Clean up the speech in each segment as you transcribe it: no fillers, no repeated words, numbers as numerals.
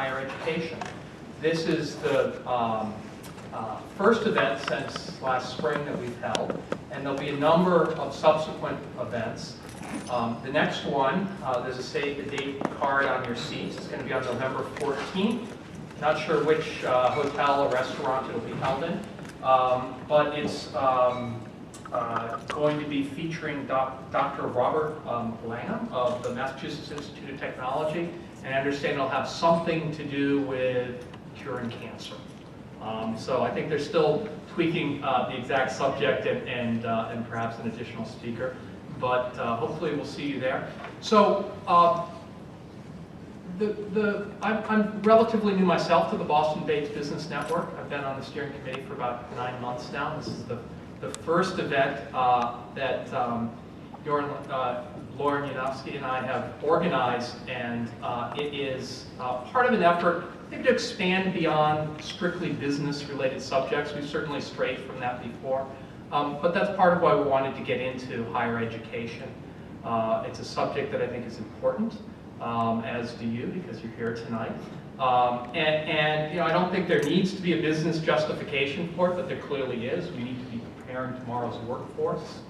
higher education. This is the first event since last spring that we've held, and there'll be a number of subsequent events. The next one, there's a save the date card on your seats. It's going to be on November 14th. Not sure which hotel or restaurant it'll be held in, but it's going to be featuring Dr. Robert Langham of the Massachusetts Institute of Technology, and I understand it'll have something to do with curing cancer. So I think they're still tweaking the exact subject and perhaps an additional speaker, but hopefully we'll see you there. So I'm relatively new myself to the Boston Bates Business Network. I've been on the steering committee for about 9 months now. This is the first event that Lauren Yanofsky and I have organized, and it is part of an effort maybe to expand beyond strictly business-related subjects. We've certainly strayed from that before, but that's part of why we wanted to get into higher education. It's a subject that I think is important, as do you, because you're here tonight. And you know, I don't think there needs to be a business justification for it, but there clearly is. We need to be preparing tomorrow's workforce,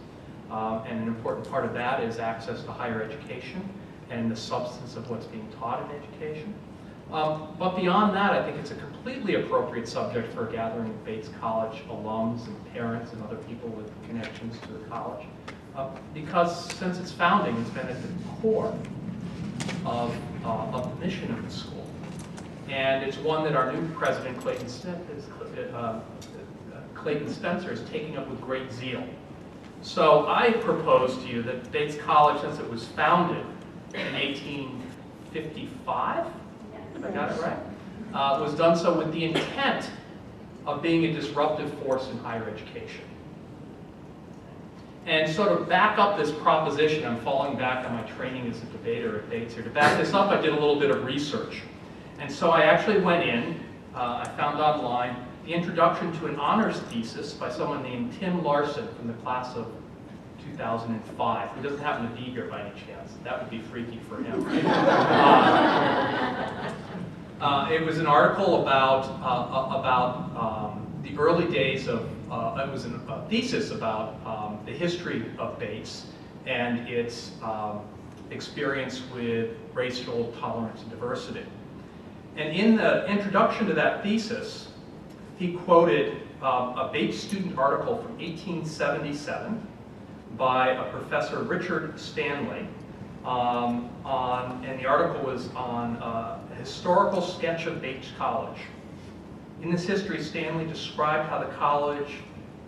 and an important part of that is access to higher education and the substance of what's being taught in education. But beyond that, I think it's a completely appropriate subject for a gathering of Bates College alums and parents and other people with connections to the college, because since its founding, it's been at the core of the mission of the school. And it's one that our new president, Clayton Spencer, is taking up with great zeal. So I propose to you that Bates College, since it was founded in 1855, if I got it right, was done so with the intent of being a disruptive force in higher education. And so to back up this proposition, I'm falling back on my training as a debater at Bates here. To back this up, I did a little bit of research. And so I actually went in, I found online the introduction to an honors thesis by someone named Tim Larson from the class of 2005, who doesn't happen to be here by any chance. That would be freaky for him. It was an article about the early days of, it was a thesis about the history of Bates and its experience with racial tolerance and diversity. And in the introduction to that thesis, he quoted a Bates student article from 1877 by a Professor Richard Stanley, and the article was on a historical sketch of Bates College. In this history, Stanley described how the college,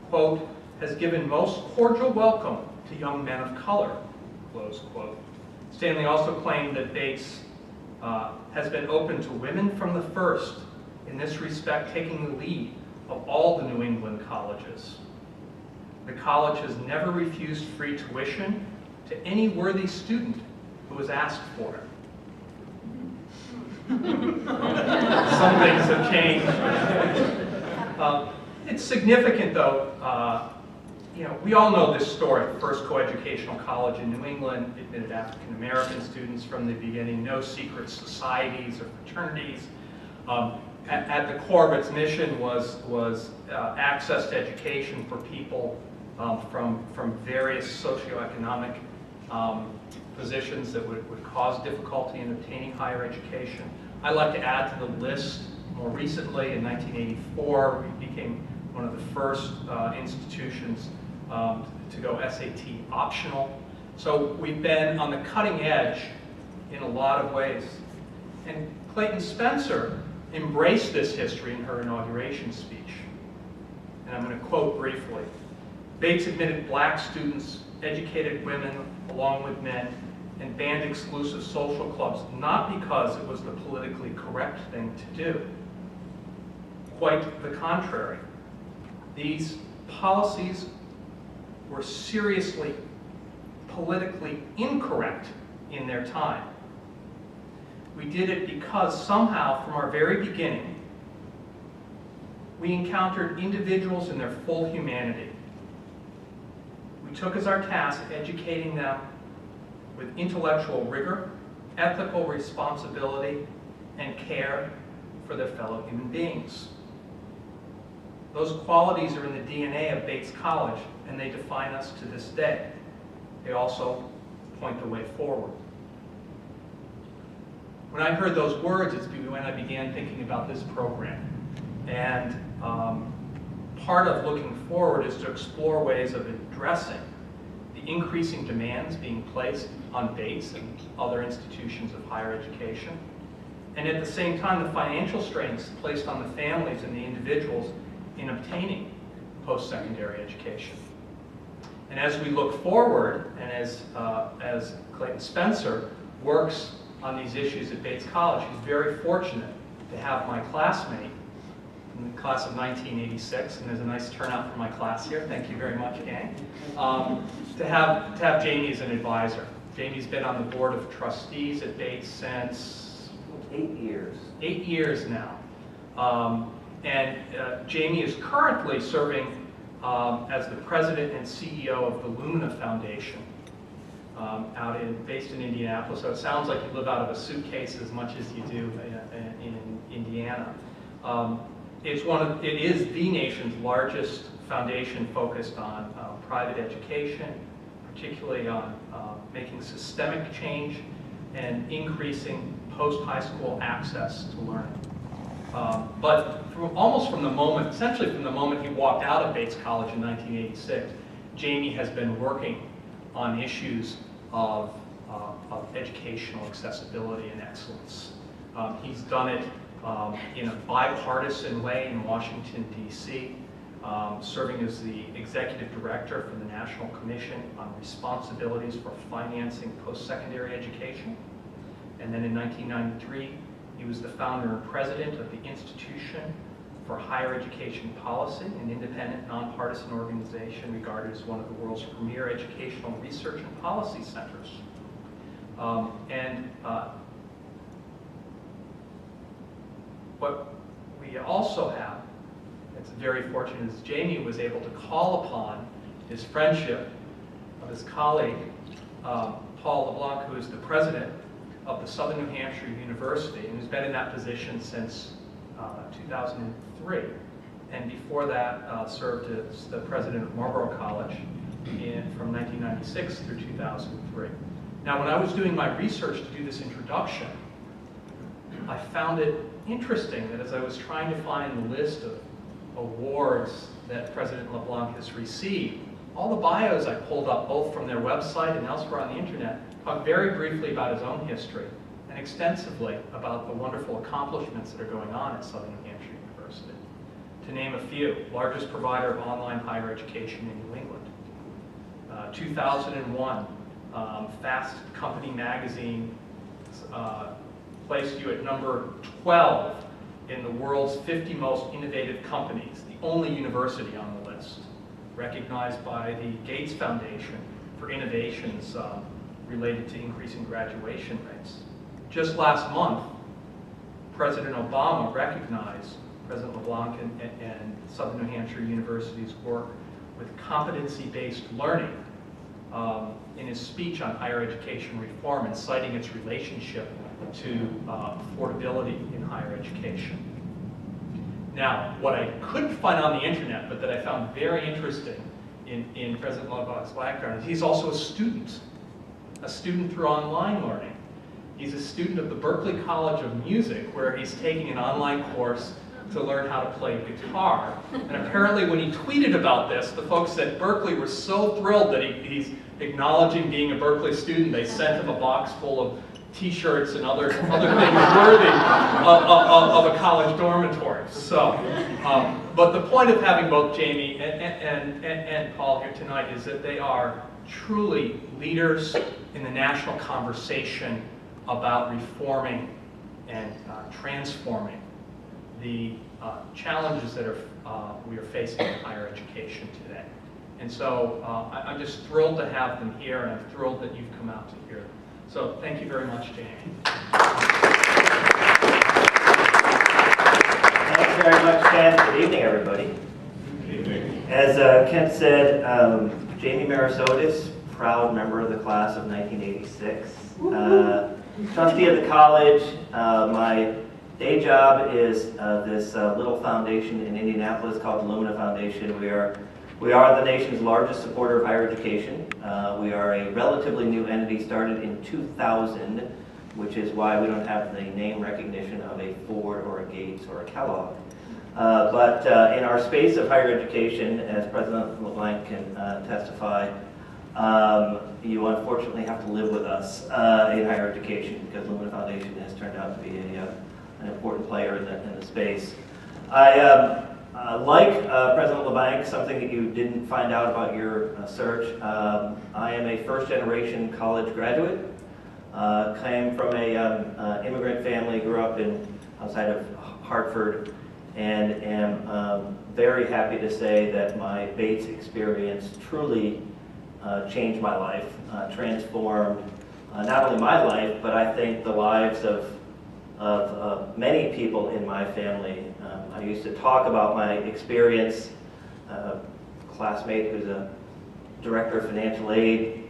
quote, has given most cordial welcome to young men of color, close quote. Stanley also claimed that Bates has been open to women from the first, in this respect taking the lead of all the New England colleges. The college has never refused free tuition to any worthy student who has asked for it. Some things have changed. It's significant, though. You know, we all know this story. The first coeducational college in New England admitted African American students from the beginning. No secret societies or fraternities. At the core of its mission was access to education for people from various socioeconomic positions that would cause difficulty in obtaining higher education. I'd like to add to the list, more recently, in 1984, we became one of the first institutions to go SAT optional. So we've been on the cutting edge in a lot of ways. And Clayton Spencer embraced this history in her inauguration speech. And I'm going to quote briefly. Bates admitted black students, educated women along with men, and banned exclusive social clubs, not because it was the politically correct thing to do. Quite the contrary. These policies were seriously politically incorrect in their time. We did it because somehow, from our very beginning, we encountered individuals in their full humanity. We took as our task educating them with intellectual rigor, ethical responsibility, and care for their fellow human beings. Those qualities are in the DNA of Bates College, and they define us to this day. They also point the way forward. When I heard those words, it's when I began thinking about this program. And part of looking forward is to explore ways of addressing the increasing demands being placed on Bates and other institutions of higher education, and at the same time the financial strains placed on the families and the individuals in obtaining post-secondary education. And as we look forward, and as Clayton Spencer works on these issues at Bates College, he's very fortunate to have my classmate in the class of 1986, and there's a nice turnout for my class here. Thank you very much, gang. To have Jamie as an advisor. Jamie's been on the board of trustees at Bates since 8 years. 8 years now. Jamie is currently serving as the president and CEO of the Lumina Foundation, based in Indianapolis. So it sounds like you live out of a suitcase as much as you do in Indiana. It is the nation's largest foundation focused on private education, particularly on making systemic change and increasing post-high school access to learning. But essentially from the moment he walked out of Bates College in 1986, Jamie has been working on issues of educational accessibility and excellence. He's done it in a bipartisan way in Washington, D.C., serving as the executive director for the National Commission on Responsibilities for Financing Post-Secondary Education. And then in 1993, he was the founder and president of the Institution for Higher Education Policy, an independent, nonpartisan organization regarded as one of the world's premier educational research and policy centers. What we also have, it's very fortunate, is Jamie was able to call upon his friendship of his colleague, Paul LeBlanc, who is the president of the Southern New Hampshire University, and who's been in that position since 2003. And before that, served as the president of Marlborough College from 1996 through 2003. Now, when I was doing my research to do this introduction, I found it interesting that as I was trying to find the list of awards that President LeBlanc has received, all the bios I pulled up, both from their website and elsewhere on the internet, talk very briefly about his own history and extensively about the wonderful accomplishments that are going on at Southern New Hampshire University. To name a few, largest provider of online higher education in New England. 2001, Fast Company magazine placed you at number 12 in the world's 50 most innovative companies, the only university on the list, recognized by the Gates Foundation for innovations related to increasing graduation rates. Just last month, President Obama recognized President LeBlanc and Southern New Hampshire University's work with competency-based learning in his speech on higher education reform and citing its relationship to affordability in higher education. Now, what I couldn't find on the internet, but that I found very interesting in President LeBlanc's background, is he's also a student through online learning. He's a student of the Berklee College of Music, where he's taking an online course to learn how to play guitar. And apparently when he tweeted about this, the folks at Berklee were so thrilled that he's acknowledging being a Berklee student, they sent him a box full of T-shirts and other things worthy of a college dormitory. So, but the point of having both Jamie and Paul here tonight is that they are truly leaders in the national conversation about reforming and transforming the challenges that we are facing in higher education today. And so I'm just thrilled to have them here, and I'm thrilled that you've come out to hear them. So thank you very much, Jamie. Thanks very much, Ken. Good evening, everybody. Good evening. As Ken said, Jamie Marasotis, proud member of the class of 1986. Trustee of the college, my Day job is this little foundation in Indianapolis called the Lumina Foundation. We are the nation's largest supporter of higher education. We are a relatively new entity, started in 2000, which is why we don't have the name recognition of a Ford or a Gates or a Kellogg. But in our space of higher education, as President LeBlanc can testify, you unfortunately have to live with us in higher education, because Lumina Foundation has turned out to be an important player in the space. Like President LeBlanc, something that you didn't find out about your search, I am a first-generation college graduate. Came from an immigrant family, grew up outside of Hartford, and am very happy to say that my Bates experience truly changed my life, transformed not only my life, but I think the lives of many people in my family. I used to talk about my experience, classmate who's a director of financial aid,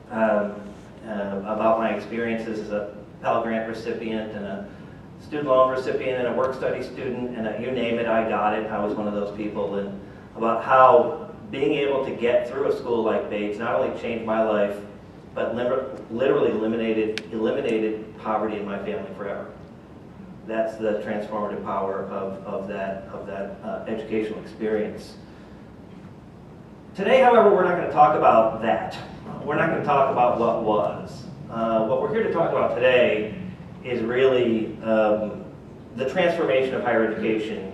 about my experiences as a Pell Grant recipient and a student loan recipient and a work study student, and you name it, I got it. I was one of those people, and about how being able to get through a school like Bates not only changed my life, but literally eliminated poverty in my family forever. That's the transformative power of that educational experience. Today, however, we're not going to talk about that. We're not going to talk about what was. What we're here to talk about today is really the transformation of higher education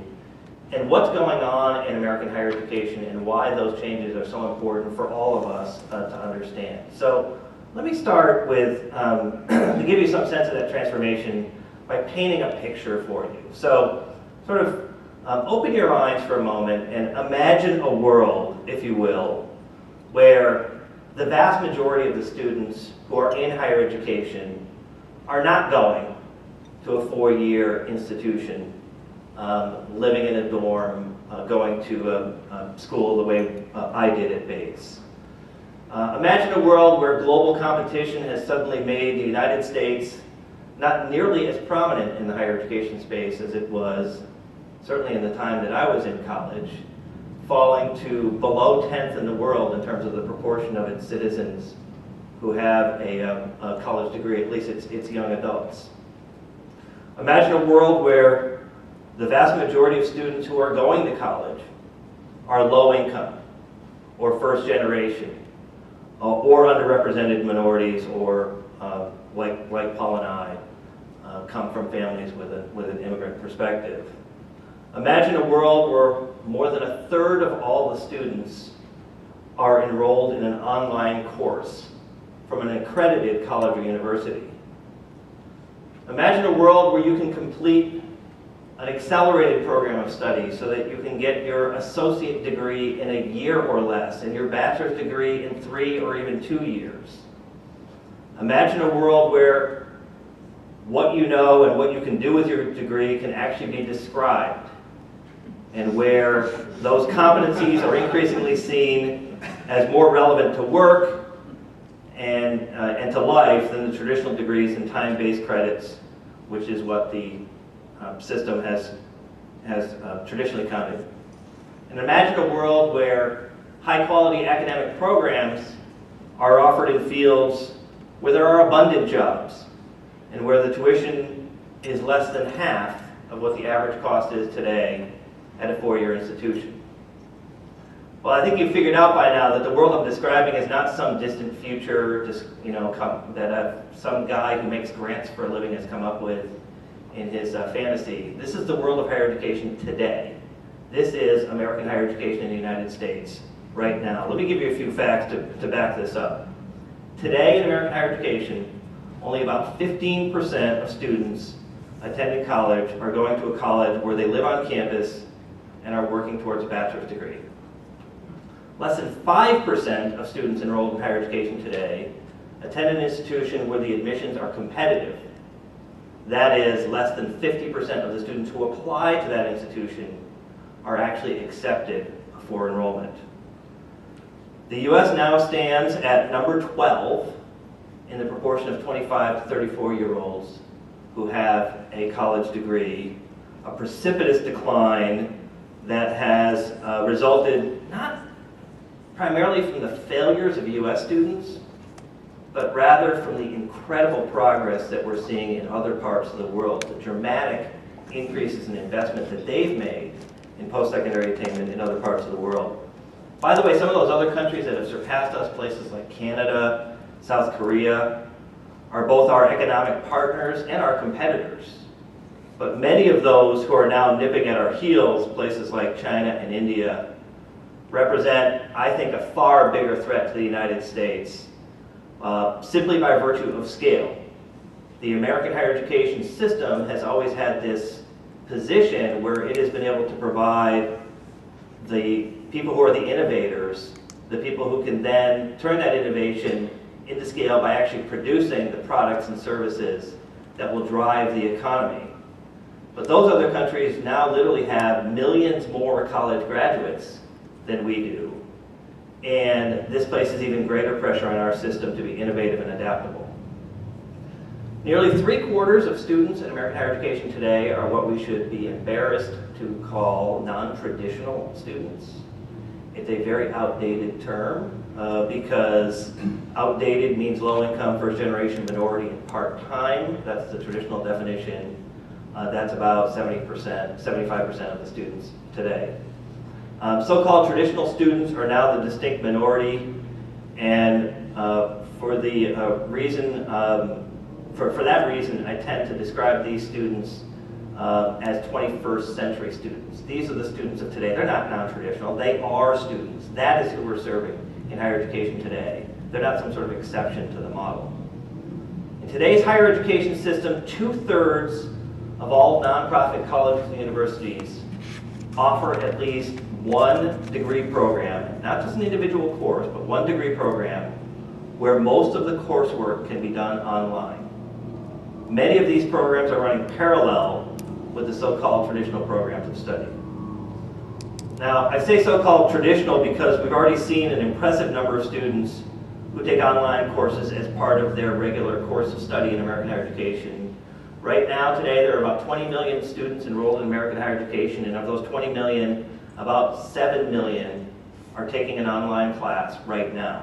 and what's going on in American higher education and why those changes are so important for all of us to understand. So let me start with, to give you some sense of that transformation, by painting a picture for you. So sort of open your minds for a moment and imagine a world, if you will, where the vast majority of the students who are in higher education are not going to a four-year institution, living in a dorm, going to a school the way I did at Bates. Imagine a world where global competition has suddenly made the United States not nearly as prominent in the higher education space as it was, certainly in the time that I was in college, falling to below 10th in the world in terms of the proportion of its citizens who have a college degree, at least it's young adults. Imagine a world where the vast majority of students who are going to college are low income or first generation or underrepresented minorities, or like Paul and I, come from families with an immigrant perspective. Imagine a world where more than a third of all the students are enrolled in an online course from an accredited college or university. Imagine a world where you can complete an accelerated program of study so that you can get your associate degree in a year or less and your bachelor's degree in 3 or even 2 years. Imagine a world where what you know and what you can do with your degree can actually be described, and where those competencies are increasingly seen as more relevant to work and to life than the traditional degrees and time-based credits, which is what the system has traditionally counted. And imagine a world where high-quality academic programs are offered in fields where there are abundant jobs and where the tuition is less than half of what the average cost is today at a four-year institution. Well, I think you've figured out by now that the world I'm describing is not some distant future, just that some guy who makes grants for a living has come up with in his fantasy. This is the world of higher education today. This is American higher education in the United States right now. Let me give you a few facts to back this up. Today in American higher education, only about 15% of students attending college are going to a college where they live on campus and are working towards a bachelor's degree. Less than 5% of students enrolled in higher education today attend an institution where the admissions are competitive. That is, less than 50% of the students who apply to that institution are actually accepted for enrollment. The U.S. now stands at number 12 in the proportion of 25 to 34-year-olds who have a college degree, a precipitous decline that has resulted not primarily from the failures of US students, but rather from the incredible progress that we're seeing in other parts of the world, the dramatic increases in investment that they've made in post-secondary attainment in other parts of the world. By the way, some of those other countries that have surpassed us, places like Canada, South Korea, are both our economic partners and our competitors. But many of those who are now nipping at our heels, places like China and India, represent, I think, a far bigger threat to the United States simply by virtue of scale. The American higher education system has always had this position where it has been able to provide the people who are the innovators, the people who can then turn that innovation into scale by actually producing the products and services that will drive the economy. But those other countries now literally have millions more college graduates than we do. And this places even greater pressure on our system to be innovative and adaptable. Nearly 3/4 of students in American higher education today are what we should be embarrassed to call non-traditional students. It's a very outdated term because outdated means low income, first generation minority, and part-time. That's the traditional definition. That's about 70%, 75% of the students today. So-called traditional students are now the distinct minority, and for that reason, I tend to describe these students as 21st century students. These are the students of today. They're not non-traditional. They are students. That is who we're serving in higher education today. They're not some sort of exception to the model. In today's higher education system, 2/3 of all nonprofit colleges and universities offer at least one degree program, not just an individual course, but one degree program where most of the coursework can be done online. Many of these programs are running parallel with the so-called traditional programs of study. Now, I say so-called traditional because we've already seen an impressive number of students who take online courses as part of their regular course of study in American higher education. Right now, today, there are about 20 million students enrolled in American higher education, and of those 20 million, about 7 million are taking an online class right now.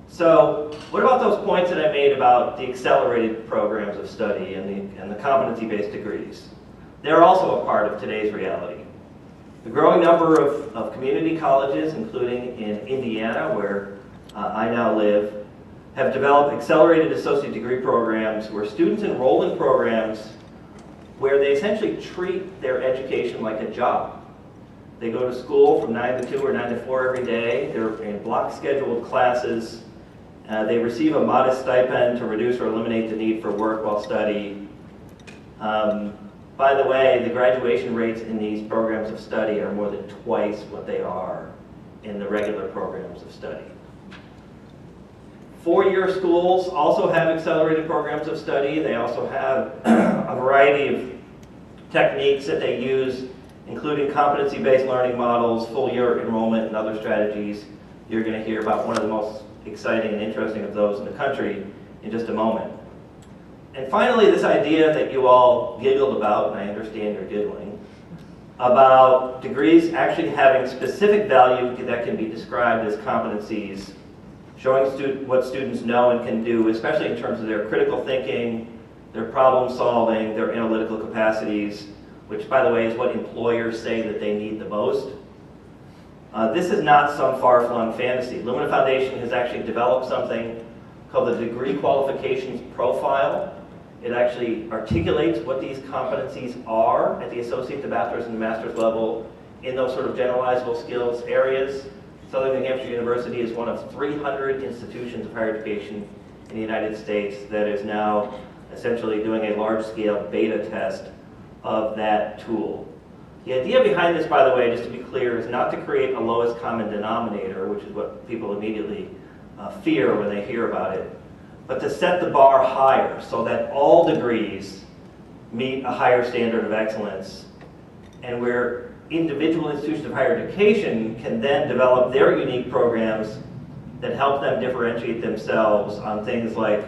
So, what about those points that I made about the accelerated programs of study and the competency-based degrees? They're also a part of today's reality. The growing number of community colleges, including in Indiana, where I now live, have developed accelerated associate degree programs where students enroll in programs where they essentially treat their education like a job. They go to school from 9 to 2 or 9 to 4 every day. They're in block scheduled classes. They receive a modest stipend to reduce or eliminate the need for work while studying. By the way, the graduation rates in these programs of study are more than twice what they are in the regular programs of study. Four-year schools also have accelerated programs of study. They also have a variety of techniques that they use, including competency-based learning models, full-year enrollment, and other strategies. You're going to hear about one of the most exciting and interesting of those in the country in just a moment. And finally, this idea that you all giggled about, and I understand you're giggling, about degrees actually having specific value that can be described as competencies, showing what students know and can do, especially in terms of their critical thinking, their problem solving, their analytical capacities, which, by the way, is what employers say that they need the most. This is not some far-flung fantasy. Lumina Foundation has actually developed something called the Degree Qualifications Profile. It actually articulates what these competencies are at the associate, the bachelor's, and the master's level in those sort of generalizable skills areas. Southern New Hampshire University is one of 300 institutions of higher education in the United States that is now essentially doing a large-scale beta test of that tool. The idea behind this, by the way, just to be clear, is not to create a lowest common denominator, which is what people immediately fear when they hear about it, but to set the bar higher so that all degrees meet a higher standard of excellence, and where individual institutions of higher education can then develop their unique programs that help them differentiate themselves on things like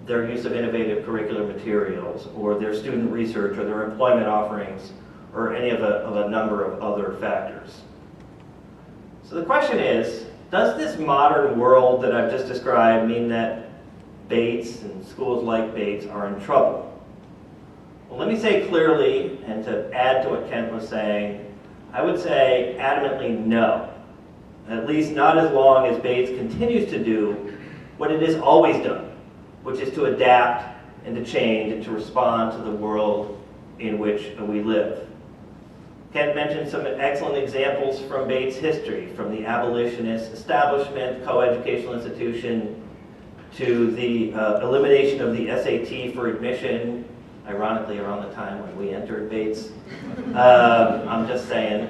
their use of innovative curricular materials, or their student research, or their employment offerings, or any of a number of other factors. So the question is, does this modern world that I've just described mean that Bates and schools like Bates are in trouble? Well, let me say clearly, and to add to what Kent was saying, I would say adamantly no. At least not as long as Bates continues to do what it has always done, which is to adapt and to change and to respond to the world in which we live. Kent mentioned some excellent examples from Bates' history, from the abolitionist establishment, co-educational institution, to the elimination of the SAT for admission, ironically around the time when we entered Bates. I'm just saying.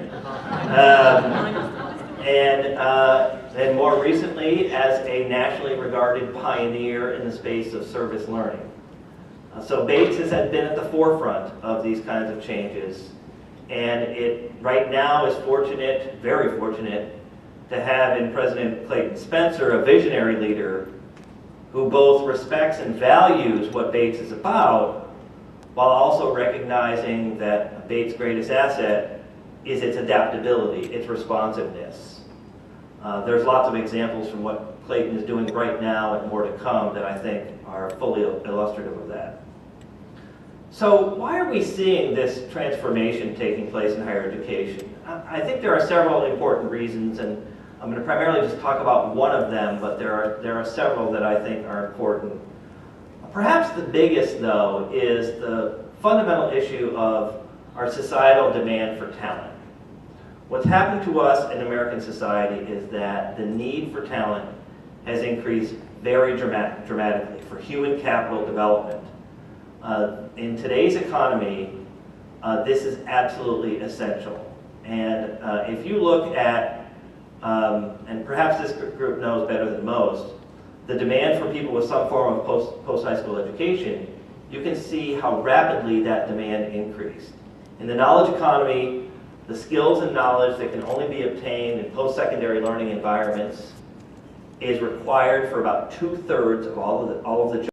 And more recently, as a nationally regarded pioneer in the space of service learning. So Bates has been at the forefront of these kinds of changes. And it right now is fortunate, very fortunate, to have in President Clayton Spencer a visionary leader who both respects and values what Bates is about, while also recognizing that Bates' greatest asset is its adaptability, its responsiveness. There's lots of examples from what Clayton is doing right now and more to come that I think are fully illustrative of that. So why are we seeing this transformation taking place in higher education? I think there are several important reasons, and I'm going to primarily just talk about one of them, but there are several that I think are important. Perhaps the biggest, though, is the fundamental issue of our societal demand for talent. What's happened to us in American society is that the need for talent has increased very dramatically for human capital development. In today's economy, this is absolutely essential. And if you look at, and perhaps this group knows better than most, the demand for people with some form of post-high school education, you can see how rapidly that demand increased. In the knowledge economy, the skills and knowledge that can only be obtained in post-secondary learning environments is required for about 2/3 of all of the